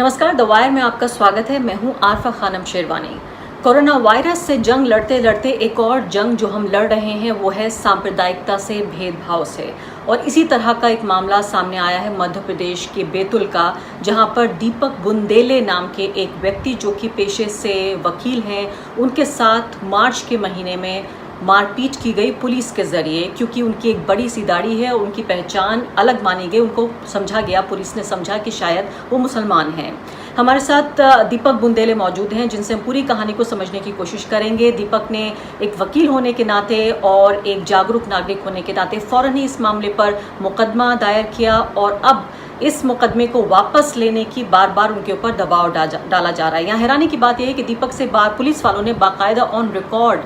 नमस्कार, the wire में आपका स्वागत है। मैं हूं आरफा खानम शेरवानी। कोरोना वायरस से जंग लड़ते लड़ते एक और जंग जो हम लड़ रहे हैं वो है सांप्रदायिकता से, भेदभाव से। और इसी तरह का एक मामला सामने आया है मध्य प्रदेश के बैतूल का, जहां पर दीपक बुंदेले नाम के एक व्यक्ति जो कि पेशे से वकील हैं, उनके साथ मार्च के महीने में मारपीट की गई पुलिस के जरिए, क्योंकि उनकी एक बड़ी सी दाढ़ी है, उनकी पहचान अलग मानी गई। उनको समझा गया, पुलिस ने समझा कि शायद वो मुसलमान हैं। हमारे साथ दीपक बुंदेले मौजूद हैं, जिनसे हम पूरी कहानी को समझने की कोशिश करेंगे। दीपक ने एक वकील होने के नाते और एक जागरूक नागरिक होने के नाते फौरन ही इस मामले पर मुकदमा दायर किया, और अब इस मुकदमे को वापस लेने की बार बार उनके ऊपर दबाव डाला जा रहा है। यहाँ हैरानी की बात यह है कि दीपक से पुलिस वालों ने बाकायदा ऑन रिकॉर्ड,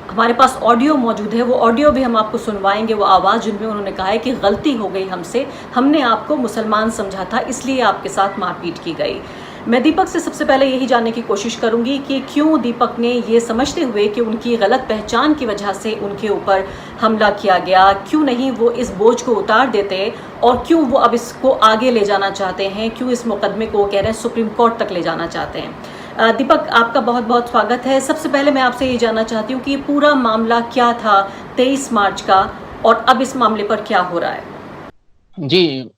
हमारे पास ऑडियो मौजूद है, वो ऑडियो भी हम आपको सुनवाएंगे, वो आवाज़ जिनमें उन्होंने कहा है कि गलती हो गई हमसे, हमने आपको मुसलमान समझा था, इसलिए आपके साथ मारपीट की गई। मैं दीपक से सबसे पहले यही जानने की कोशिश करूंगी कि क्यों दीपक ने ये समझते हुए कि उनकी गलत पहचान की वजह से उनके ऊपर हमला किया गया, क्यों नहीं वो इस बोझ को उतार देते, और क्यों वो अब इसको आगे ले जाना चाहते हैं, क्यों इस मुकदमे को कह रहे हैं सुप्रीम कोर्ट तक ले जाना चाहते हैं। दीपक, आपका बहुत बहुत स्वागत है। सबसे पहले मैं आपसे ये जानना चाहती हूँ कि ये पूरा मामला क्या था 23 मार्च का, और अब इस मामले पर क्या हो रहा है? जी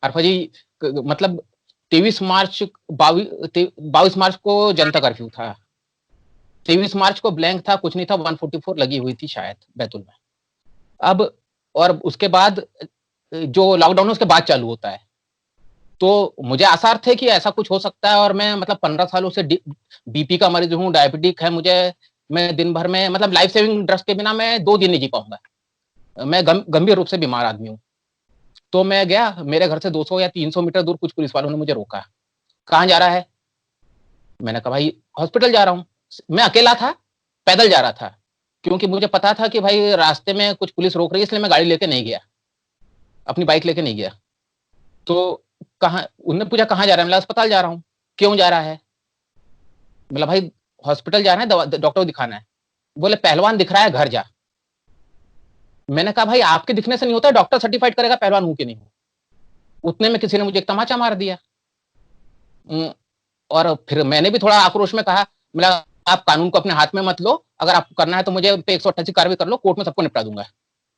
अरफा जी, मतलब 22 मार्च को जनता कर्फ्यू था। 23 मार्च को ब्लैंक था, कुछ नहीं था। 144 लगी हुई थी शायद बैतूल में। अब और उसके बाद जो लॉकडाउन है उसके बाद चालू होता है, तो मुझे आसार थे कि ऐसा कुछ हो सकता है। और मैं 15 सालों से बीपी का मरीज हूँ, डायबिटिक है मुझे। मैं दिन भर में लाइफ सेविंग ड्रग्स के बिना मैं 2 दिन नहीं जी पाऊंगा। मैं गंभीर रूप से बीमार आदमी हूँ। तो मैं गया, मेरे घर से 200 या 300 मीटर दूर कुछ पुलिस वालों ने मुझे रोका। कहाँ जा रहा है? मैंने कहा भाई हॉस्पिटल जा रहा हूँ। मैं अकेला था, पैदल जा रहा था, क्योंकि मुझे पता था कि भाई रास्ते में कुछ पुलिस रोक रही है, इसलिए मैं गाड़ी लेके नहीं गया, अपनी बाइक लेके नहीं गया। तो कहाँ, उन्होंने पूछा कहाँ जा रहा है? मैं अस्पताल जा रहा हूँ। क्यों जा रहा है? बोला भाई हॉस्पिटल जा रहा है, डॉक्टर को दिखाना है। बोले पहलवान दिख रहा है, घर जा। मैंने कहा भाई आपके दिखने से नहीं होता, डॉक्टर सर्टिफाइड करेगा पहलवान हूं कि नहीं हूं। उतने में किसी ने मुझे एक तमाचा मार दिया। और फिर मैंने भी थोड़ा आक्रोश में कहा, बोला आप कानून को अपने हाथ में मत लो, अगर आपको करना है तो मुझे पे 188 कार्रवाई कर लो, कोर्ट में सबको निपटा दूंगा।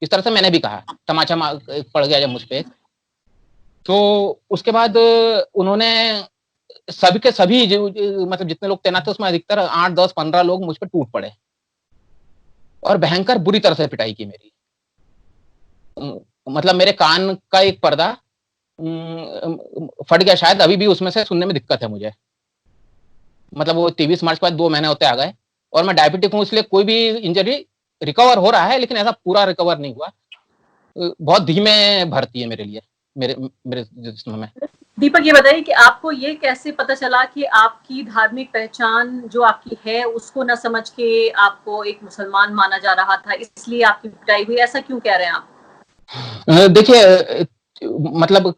इस तरह से मैंने भी कहा, तमाचा पड़ गया जब मुझ पे। तो उसके बाद उन्होंने सभी के सभी जितने लोग तैनात थे उसमें अधिकतर 8 10 15 लोग मुझ पर टूट पड़े और भयंकर बुरी तरह से पिटाई की मेरी। मेरे कान का एक पर्दा फट गया शायद, अभी भी उसमें से सुनने में दिक्कत है मुझे। वो 23 मार्च के बाद 2 महीने होते आ गए, और मैं डायबिटिक हूँ, इसलिए कोई भी इंजरी रिकवर हो रहा है, लेकिन ऐसा पूरा रिकवर नहीं हुआ। बहुत धीमे भर्ती है मेरे लिए, मेरे मेरे जिस्म में। दीपक, ये बताइए कि आपको ये कैसे पता चला कि आपकी धार्मिक पहचान जो आपकी है उसको न समझ के आपको एक मुसलमान माना जा रहा था, इसलिए आपकी पिटाई हुई, ऐसा क्यों कह रहे हैं आप? देखिए,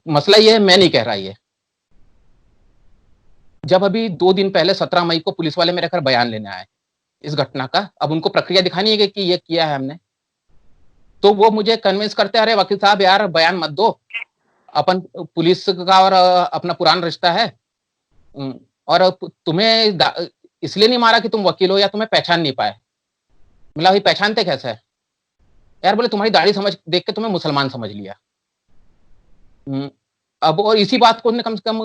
मसला ये है, मैं नहीं कह रहा ये। जब अभी 2 दिन पहले 17 मई को पुलिस वाले मेरे घर बयान लेने आए इस घटना का, अब उनको प्रक्रिया दिखानी है कि ये किया है हमने, तो वो मुझे कन्विंस करते, अरे वकील साहब यार बयान मत दो, अपन पुलिस का और अपना पुराना रिश्ता है, और तुम्हें इसलिए नहीं मारा कि तुम वकील हो या तुम्हें पहचान नहीं पाए। मतलब भाई पहचानते कैसे है यार? बोले तुम्हारी दाढ़ी समझ देख के तुम्हें मुसलमान समझ लिया। अब और इसी बात को उन्होंने कम से कम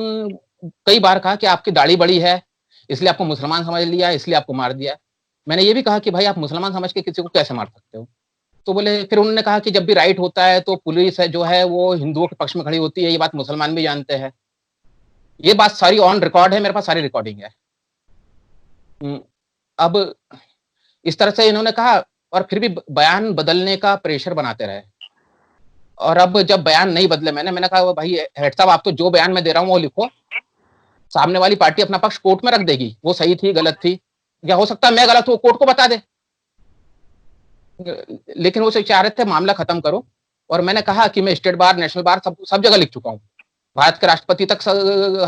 कई बार कहा कि आपकी दाढ़ी बड़ी है इसलिए आपको मुसलमान समझ लिया, इसलिए आपको मार दिया। मैंने ये भी कहा कि भाई आप मुसलमान समझ के किसी को कैसे मार सकते हो? तो बोले, फिर उन्होंने कहा कि जब भी राइट होता है तो पुलिस है जो है वो हिंदुओं के पक्ष में खड़ी होती है, ये बात मुसलमान भी जानते हैं। ये बात सारी ऑन रिकॉर्ड है, मेरे पास सारी रिकॉर्डिंग है। अब इस तरह से इन्होंने कहा, और फिर भी बयान बदलने का प्रेशर बनाते रहे। और अब जब बयान नहीं बदले, मैंने कहा भाई हेड साहब, आप तो जो बयान मैं दे रहा हूँ वो लिखो, सामने वाली पार्टी अपना पक्ष कोर्ट में रख देगी, वो सही थी गलत थी, या हो सकता है मैं गलत हूँ, कोर्ट को बता दे। लेकिन वो चाह रहे थे मामला खत्म करो। और मैंने कहा कि मैं स्टेट बार, नेशनल बार, सब जगह लिख चुका हूँ, भारत के राष्ट्रपति तक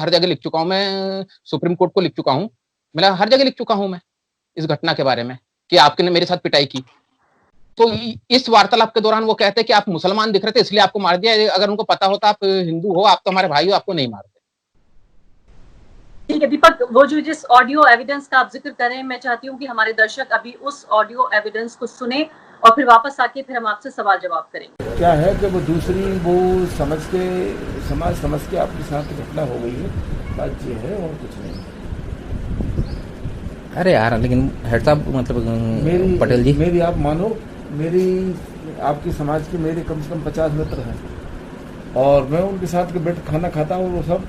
हर जगह लिख चुका हूँ, मैं सुप्रीम कोर्ट को लिख चुका हूँ, मैं हर जगह लिख चुका हूँ मैं इस घटना के बारे में कि आपने मेरे साथ पिटाई की। तो इस वार्तालाप के दौरान वो कहते हैं कि आप मुसलमान दिख रहे थे इसलिए आपको मार दिया, अगर उनको पता होता आप हिंदू हो, आप तो हमारे भाई हो, आपको नहीं मारते। ठीक है दीपक, वो जो जिस ऑडियो एविडेंस का आप जिक्र कर रहे हैं, मैं चाहती हूँ कि हमारे दर्शक अभी उस ऑडियो एविडेंस को सुने और फिर वापस आके फिर हम आपसे सवाल जवाब करेंगे। क्या है कि वो दूसरी वो समाज समझ के आपके साथ घटना हो गई है, बात ये है और कुछ नहीं। अरे यार लेकिन हेड साहब मतलब पटेल जी, मेरी आप मानो, मेरी आपकी समाज के मेरे कम से कम 50 मित्र हैं और मैं उनके साथ बैठ खाना खाता हूँ वो सब।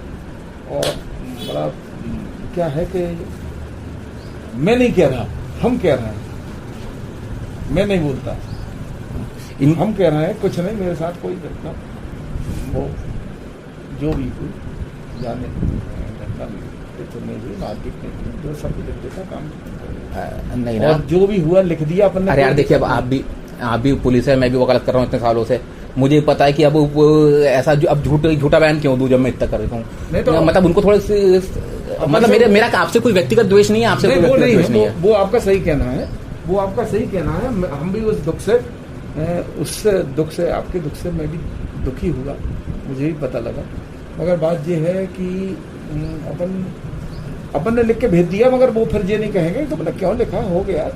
और बड़ा क्या है कि मैं नहीं कह रहा, हम कह रहे हैं, मैं नहीं बोलता, हम कह रहे हैं कुछ नहीं मेरे साथ कोई घटना वो जो भी हुई जाने घटना नहीं हुई, मारपीट नहीं हुई, जो सब लिख देता काम नहीं और जो भी हुआ लिख दिया अपन ने। अरे यार देखिए, अब आप भी पुलिस है, मैं भी वकालत कर रहा हूँ इतने सालों से, मुझे पता है कि अब ऐसा अब झूठा बयान क्यों दूं जब मैं इतना कर रहा हूँ। तो मतलब उनको थोड़े से मतलब मेरा आपसे कोई व्यक्तिगत द्वेष नहीं है, आपसे कोई व्यक्तिगत द्वेष नहीं है। वो आपका सही कहना है, वो आपका सही कहना है। हम भी उस दुख से आपके दुख से मैं भी दुखी हुआ, मुझे भी पता लगा। मगर बात ये है कि अपन ने लिख के भेज दिया, मगर वो फिर ये नहीं कहेंगे तो मतलब क्यों लिखा, हो गया।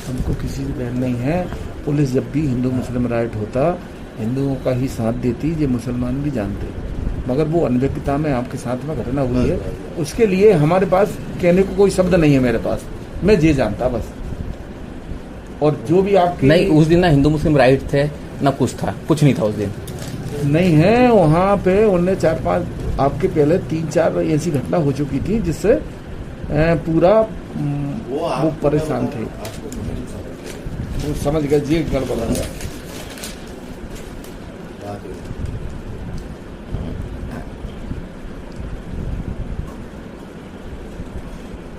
हमको किसी की बहन नहीं है। पुलिस जब भी हिंदू मुस्लिम राइट होता हिंदुओं का ही साथ देती, ये मुसलमान भी जानते, मगर वो अनभिज्ञता में आपके साथ में घटना हुई है, उसके लिए हमारे पास कहने को कोई शब्द नहीं है मेरे पास, मैं ये जानता बस। और जो भी आपकी नहीं, उस दिन ना हिंदू मुस्लिम राइट थे ना कुछ था, कुछ नहीं था उस दिन। नहीं है, वहाँ पे उनने 4-5 आपके पहले 3-4 ऐसी घटना हो चुकी थी जिससे पूरा वो परेशान थे, वो समझ गए जी गड़बड़ हो गया।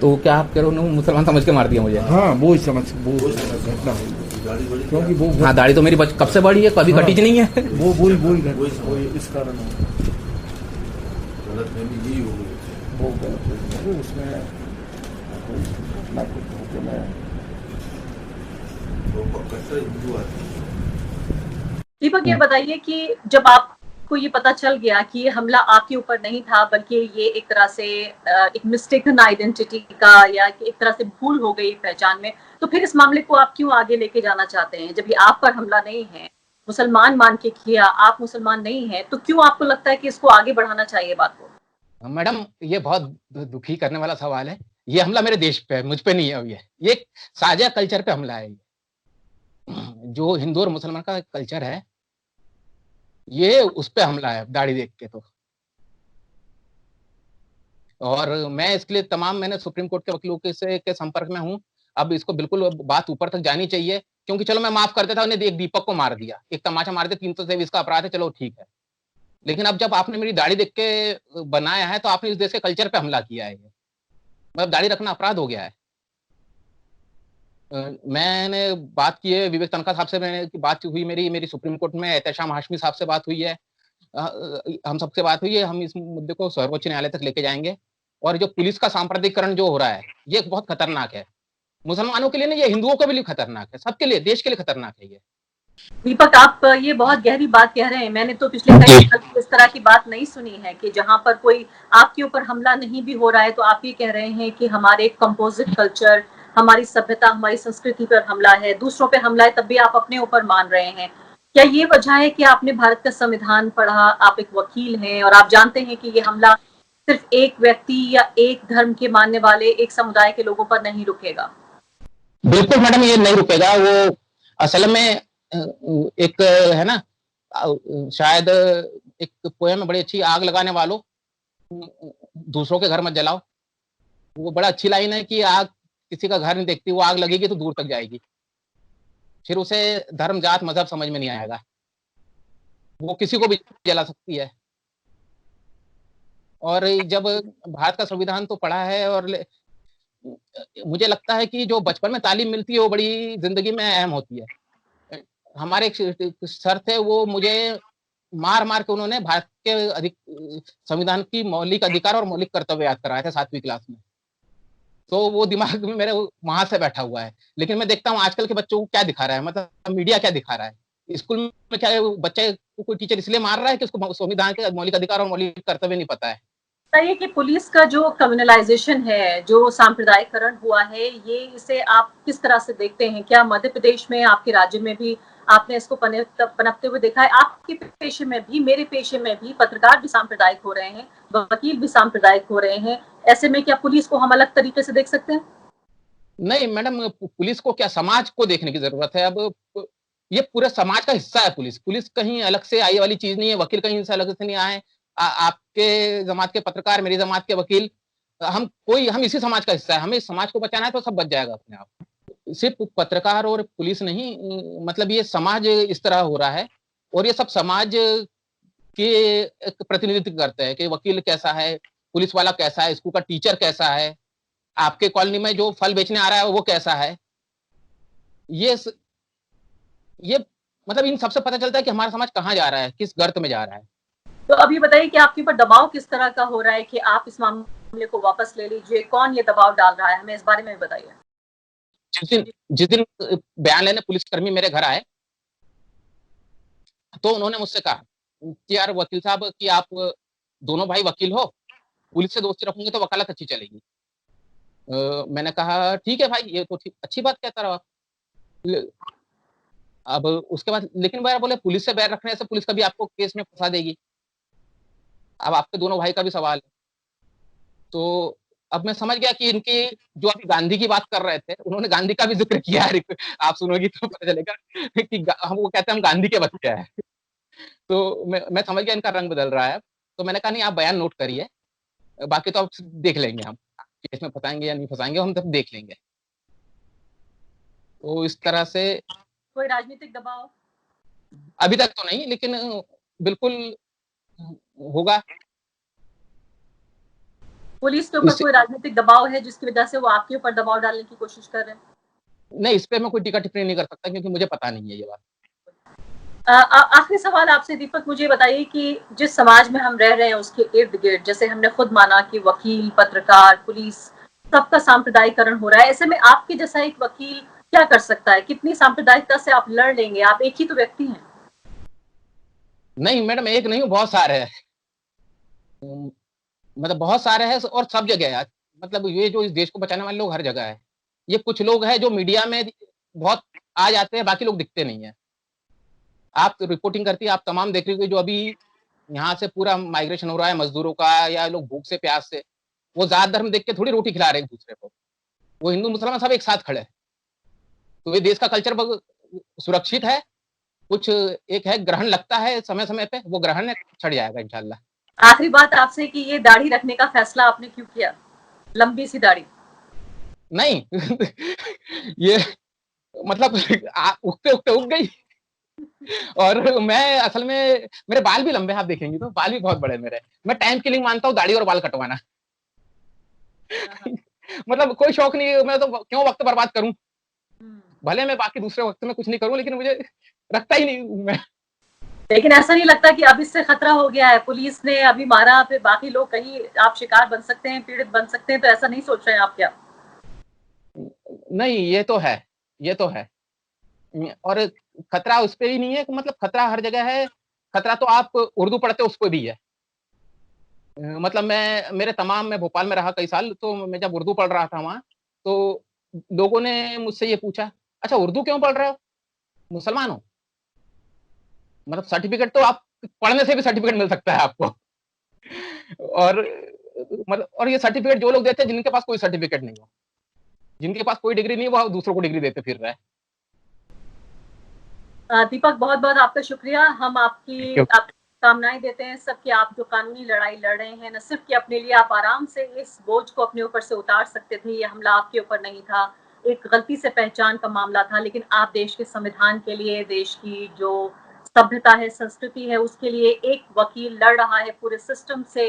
तो क्या आप कह रहे हो मुसलमान समझ के मार दिया मुझे? हाँ वो घटना हुई, क्योंकि वो हाँ दाढ़ी तो मेरी कब से बड़ी है, कभी कटी नहीं है। वो इस कारण वो उसमें दीपक ये बताइए कि जब आपको ये पता चल गया कि ये हमला आपके ऊपर नहीं था बल्कि ये एक तरह से एक मिस्टेकन आइडेंटिटी का या एक तरह से भूल हो गई पहचान में, तो फिर इस मामले को आप क्यों आगे लेके जाना चाहते हैं? जब ये आप पर हमला नहीं है, मुसलमान मान के किया, आप मुसलमान नहीं है, तो क्यों आपको लगता है कि इसको आगे बढ़ाना चाहिए बात को? मैडम ये बहुत दुखी करने वाला सवाल है। ये हमला मेरे देश पे है, मुझ पे नहीं है। ये एक साझा कल्चर पे हमला है। जो हिंदू और मुसलमान का कल्चर है, ये उस पे हमला है दाढ़ी देख के। तो और मैं इसके लिए मैंने सुप्रीम कोर्ट के वकीलों के संपर्क में हूँ। अब इसको बिल्कुल बात ऊपर तक जानी चाहिए, क्योंकि चलो मैं माफ कर देता, उन्हें एक दीपक को मार दिया, एक तमाचा मार दिया, 323 का अपराध है, चलो ठीक है। लेकिन अब जब आपने मेरी दाढ़ी देख के बनाया है, तो आपने इस देश के कल्चर पे हमला किया है। मतलब दाढ़ी रखना अपराध हो गया है। मैंने बात की है विवेक तनखा साहब से, मैंने बात हुई मेरी सुप्रीम कोर्ट में एहतशाम हाशमी साहब से बात हुई है, हम सबसे बात हुई है। हम इस मुद्दे को सर्वोच्च न्यायालय तक लेके जाएंगे। और जो पुलिस का सांप्रदायिकरण जो हो रहा है, ये बहुत खतरनाक है। मुसलमानों के लिए नहीं, ये हिंदुओं के लिए खतरनाक है, सबके लिए, देश के लिए खतरनाक है ये। दीपक आप ये बहुत गहरी बात कह रहे हैं। मैंने तो पिछले कई साल इस तरह की बात नहीं सुनी है कि जहां पर कोई आपके ऊपर हमला नहीं भी हो रहा है तो आप ये कह रहे हैं कि हमारे कंपोजिट कल्चर, हमारी सभ्यता, हमारी संस्कृति पर हमला है, दूसरों पे हमला है, तब भी आप अपने ऊपर मान रहे हैं। क्या ये वजह है कि आपने भारत का संविधान पढ़ा, आप एक वकील हैं और आप जानते हैं कि ये हमला सिर्फ एक व्यक्ति या एक धर्म के मानने वाले एक समुदाय के लोगों पर नहीं रुकेगा? बिल्कुल मैडम, ये नहीं रुकेगा। वो असल में एक है ना, शायद एक पोएम बड़ी अच्छी, आग लगाने वालों दूसरों के घर मत जलाओ। वो बड़ा अच्छी लाइन है कि आग किसी का घर नहीं देखती, वो आग लगेगी तो दूर तक जाएगी, फिर उसे धर्म जात मजहब समझ में नहीं आएगा, वो किसी को भी जला सकती है। और जब भारत का संविधान तो पढ़ा है, और मुझे लगता है कि जो बचपन में तालीम मिलती है वो बड़ी जिंदगी में अहम होती है। हमारे एक सर थे, वो मुझे मार मार के उन्होंने भारत के संविधान की मौलिक अधिकार और मौलिक कर्तव्य याद कराए थे 7वीं क्लास में। तो वो दिमाग में मेरे वहां से बैठा हुआ है। लेकिन मैं देखता हूँ आजकल के बच्चों को क्या दिखा रहा है, मतलब मीडिया क्या दिखा रहा है, स्कूल में क्या बच्चे को कोई टीचर इसलिए मार रहा है कि उसको संविधान के मौलिक अधिकार और मौलिक कर्तव्य नहीं पता है। बताइए कि पुलिस का जो कम्युनलाइजेशन है, जो सांप्रदायिकरण हुआ है, ये इसे आप किस तरह से देखते हैं? क्या मध्य प्रदेश में, आपके राज्य में भी आपने इसको पनपते हुए देखा है? आपके पेशे में भी, मेरे पेशे में भी पत्रकार भी सांप्रदायिक हो रहे हैं, वकील भी सांप्रदायिक हो रहे हैं। ऐसे में क्या पुलिस को हम अलग तरीके से देख सकते हैं? नहीं मैडम, पुलिस को क्या, समाज को देखने की जरूरत है। अब ये पूरे समाज का हिस्सा है पुलिस। पुलिस कहीं अलग से आई वाली चीज नहीं है, वकील कहीं से अलग से नहीं आए। आपके जमात के पत्रकार, मेरी जमात के वकील, हम इसी समाज का हिस्सा है। हमें इस समाज को बचाना है तो सब बच जाएगा अपने आप। सिर्फ पत्रकार और पुलिस नहीं, मतलब ये समाज इस तरह हो रहा है, और ये सब समाज के एक प्रतिनिधित्व करते हैं कि वकील कैसा है, पुलिस वाला कैसा है, स्कूल का टीचर कैसा है, आपके कॉलोनी में जो फल बेचने आ रहा है वो कैसा है। ये ये मतलब इन सबसे पता चलता है कि हमारा समाज कहाँ जा रहा है, किस गर्त में जा रहा है। तो अब ये बताइए कि आपके ऊपर दबाव किस तरह का हो रहा है कि आप इस मामले को वापस ले लीजिए? कौन ये दबाव डाल रहा है? हमें इस बारे में भी बताइए। जिस दिन बयान लेने पुलिसकर्मी मेरे घर आए, तो उन्होंने मुझसे कहा कि यार वकील साहब, कि आप दोनों भाई वकील हो, पुलिस से दोस्ती रखोगे तो वकालत अच्छी चलेगी। मैंने कहा ठीक है भाई, ये तो अच्छी बात कहता रहो आप। अब उसके बाद लेकिन वह बोले पुलिस से बैर रखने से पुलिस कभी आपको केस में फंसा देगी। अब आपके दोनों भाई का भी सवाल है। तो अब मैं समझ गया कि इनकी, जो अभी गांधी की बात कर रहे थे, उन्होंने गांधी का भी जिक्र किया है। आप सुनोगी तो पता चलेगा कि हम, वो कहते हैं हम गांधी के बच्चे हैं। तो मैं समझ गया इनका रंग बदल रहा है। तो मैंने कहा नहीं, आप बयान नोट करिए, बाकी तो अब देख लेंगे हम, केस में फंसाएंगे या नहीं फंसाएंगे हम तब देख लेंगे। तो इस तरह से कोई राजनीतिक दबाव? अभी तक तो नहीं, लेकिन बिल्कुल होगा। पुलिस के ऊपर कोई राजनीतिक दबाव है जिसकी वजह से वो आपके ऊपर दबाव डालने की कोशिश कर रहे हैं? नहीं, इस पे मैं कोई टीका टिप्पणी नहीं कर सकता क्योंकि मुझे पता नहीं है ये बात। आखिरी सवाल आपसे दीपक, मुझे बताइए कि जिस समाज में हम रह रहे हैं उसके इर्द गिर्द, जैसे हमने खुद माना कि वकील, पत्रकार, पुलिस, सबका सांप्रदायिकरण हो रहा है, ऐसे में आपके जैसा एक वकील क्या कर सकता है? कितनी सांप्रदायिकता से आप लड़ लेंगे? आप एक ही तो व्यक्ति हैं। नहीं मैडम, एक नहीं, बहुत सारे हैं। मतलब बहुत सारे हैं और सब जगह है। मतलब ये जो इस देश को बचाने वाले लोग हर जगह है। ये कुछ लोग हैं जो मीडिया में बहुत आ जाते हैं, बाकी लोग दिखते नहीं है। आप रिपोर्टिंग करती है, आप तमाम देख रही हो, जो अभी यहाँ से पूरा माइग्रेशन हो रहा है मजदूरों का, या लोग भूख से प्यास से, वो जात धर्म देख के थोड़ी रोटी खिला रहे हैं एक दूसरे को। वो हिंदू मुसलमान सब एक साथ खड़े हैं। तो ये देश का कल्चर सुरक्षित है। कुछ एक है ग्रहण लगता है समय समय पे, वो ग्रहण छड़ जाएगा इंशाल्लाह। आखिरी बात आपसे कि ये दाढ़ी रखने का फैसला आपने क्यों किया? लंबी सी दाढ़ी। नहीं ये मतलब उगते उगते उग गई। और मैं असल में, मेरे बाल भी लंबे, आप देखेंगे तो बाल भी बहुत बड़े मेरे। मैं टाइम किलिंग मानता हूँ दाढ़ी और बाल कटवाना। मतलब कोई शौक नहीं, मैं तो क्यों वक्त बर्बाद करूं। भले मैं बाकी दूसरे वक्त में कुछ नहीं करूं, लेकिन मुझे रखता ही नहीं मैं। लेकिन ऐसा नहीं लगता कि अब इससे खतरा हो गया है? पुलिस ने अभी मारा, फिर बाकी लोग कहीं आप शिकार बन सकते हैं, पीड़ित बन सकते हैं, तो ऐसा नहीं सोच रहे हैं आप क्या? नहीं, ये तो है, ये तो है। और खतरा उस पे ही नहीं है, मतलब खतरा हर जगह है। खतरा तो आप उर्दू पढ़ते हो उसको भी है। मतलब मैं भोपाल में रहा कई साल, तो मैं जब उर्दू पढ़ रहा था वहाँ, तो लोगों ने मुझसे ये पूछा, अच्छा उर्दू क्यों पढ़ रहे हो, मुसलमान हो? मतलब सर्टिफिकेट तो आप पढ़ने से भी सर्टिफिकेट मिल सकता है आपको। और मतलब, और ये सर्टिफिकेट जो लोग देते हैं जिनके पास कोई सर्टिफिकेट नहीं हो, जिनके पास कोई डिग्री नहीं, वो दूसरों को डिग्री देते फिर रहे हैं। दीपक, बहुत बहुत आपका शुक्रिया। हम आपकी कामनाएं देते हैं सब कि आप जो कानूनी लड़ाई लड़ रहे हैं, न सिर्फ कि अपने लिए, आप आराम से इस बोझ को अपने ऊपर से उतार सकते थे। ये हमला आपके ऊपर नहीं था, एक गलती से पहचान का मामला था, लेकिन आप देश के संविधान के लिए, देश की जो सभ्यता है, संस्कृति है, उसके लिए एक वकील लड़ रहा है पूरे सिस्टम से,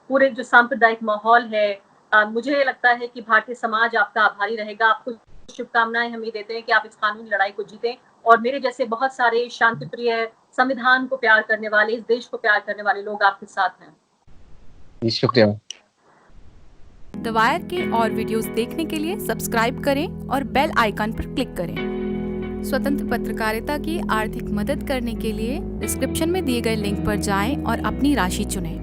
पूरे जो सांप्रदायिक माहौल है। मुझे लगता है कि भारतीय समाज आपका आभारी रहेगा। आपको शुभकामनाएं हम ये देते हैं कि आप इस कानूनी लड़ाई को जीतें, और मेरे जैसे बहुत सारे शांति प्रिय, संविधान को प्यार करने वाले, इस देश को प्यार करने वाले लोग आपके साथ हैं। शुक्रिया। द वायर के और वीडियोस देखने के लिए सब्सक्राइब करें और बेल आइकन पर क्लिक करें। स्वतंत्र पत्रकारिता की आर्थिक मदद करने के लिए डिस्क्रिप्शन में दिए गए लिंक पर जाएं और अपनी राशि चुनें।